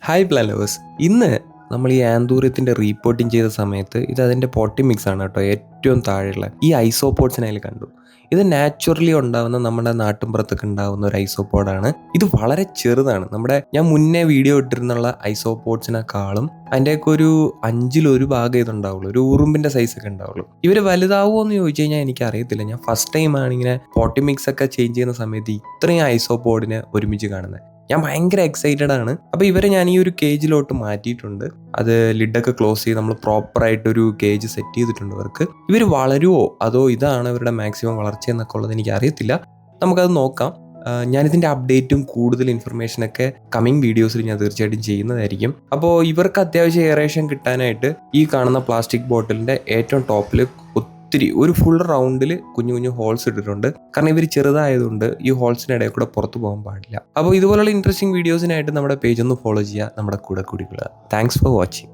Hi planners. ഇന്ന് നമ്മൾ ഈ ആന്തൂര്യത്തിൻ്റെ റീപ്പോർട്ടിങ് ചെയ്ത സമയത്ത് ഇത് അതിൻ്റെ പോട്ടി മിക്സ് ആണ് കേട്ടോ. ഏറ്റവും താഴെയുള്ള ഈ ഐസോപോഡ്സിനെ അതിൽ കണ്ടു. ഇത് നാച്ചുറലി ഉണ്ടാവുന്ന നമ്മുടെ നാട്ടിൻപുറത്തൊക്കെ ഉണ്ടാവുന്ന ഒരു ഐസോപോഡാണ്. ഇത് വളരെ ചെറുതാണ്. ഞാൻ മുന്നേ വീഡിയോ ഇട്ടിരുന്നുള്ള ഐസോപോഡ്സിനെക്കാളും അതിൻ്റെയൊക്കെ ഒരു 1/5 ഭാഗം ഇതുണ്ടാവുള്ളൂ. ഒരു ഉറുമ്പിൻ്റെ സൈസൊക്കെ ഉണ്ടാവുള്ളൂ. ഇവർ വലുതാവുമോ എന്ന് ചോദിച്ചു കഴിഞ്ഞാൽ എനിക്ക് അറിയത്തില്ല. ഞാൻ ഫസ്റ്റ് ടൈമാണ് ഇങ്ങനെ പോട്ടി മിക്സ് ഒക്കെ ചേഞ്ച് ചെയ്യുന്ന സമയത്ത് ഇത്രയും ഐസോപോഡിനെ ഒരുമിച്ച് കാണുന്നത്. ഞാൻ ഭയങ്കര എക്സൈറ്റഡ് ആണ്. അപ്പോൾ ഇവരെ ഞാൻ ഈ ഒരു കേജിലോട്ട് മാറ്റിയിട്ടുണ്ട്. അത് ലിഡൊക്കെ ക്ലോസ് ചെയ്ത് നമ്മൾ പ്രോപ്പറായിട്ടൊരു കേജ് സെറ്റ് ചെയ്തിട്ടുണ്ട് ഇവർക്ക്. ഇവർ വളരുമോ അതോ ഇതാണ് ഇവരുടെ മാക്സിമം വളർച്ച എന്നൊക്കെ ഉള്ളത് എനിക്ക് അറിയത്തില്ല. നമുക്കത് നോക്കാം. ഞാനിതിൻ്റെ അപ്ഡേറ്റും കൂടുതൽ ഇൻഫർമേഷനൊക്കെ കമ്മിങ് വീഡിയോസിൽ ഞാൻ തീർച്ചയായിട്ടും ചെയ്യുന്നതായിരിക്കും. അപ്പോൾ ഇവർക്ക് അത്യാവശ്യം എയറേഷൻ കിട്ടാനായിട്ട് ഈ കാണുന്ന പ്ലാസ്റ്റിക് ബോട്ടിലിൻ്റെ ഏറ്റവും ടോപ്പിൽ ഒരു ഫുൾ റൗണ്ടിൽ കുഞ്ഞു കുഞ്ഞു ഹോൾസ് ഇട്ടിട്ടുണ്ട്. കാരണം ഇവർ ചെറുതായതുകൊണ്ട് ഈ ഹോൾസിനിടയിൽ കൂടെ പുറത്തു പോകാൻ പാടില്ല. അപ്പോൾ ഇതുപോലുള്ള ഇൻട്രസ്റ്റിംഗ് വീഡിയോസിനായിട്ട് നമ്മുടെ പേജ് ഒന്ന് ഫോളോ ചെയ്യുക, നമ്മുടെ കൂടെ കൂടിക്കൊള്ളുക. Thanks for watching.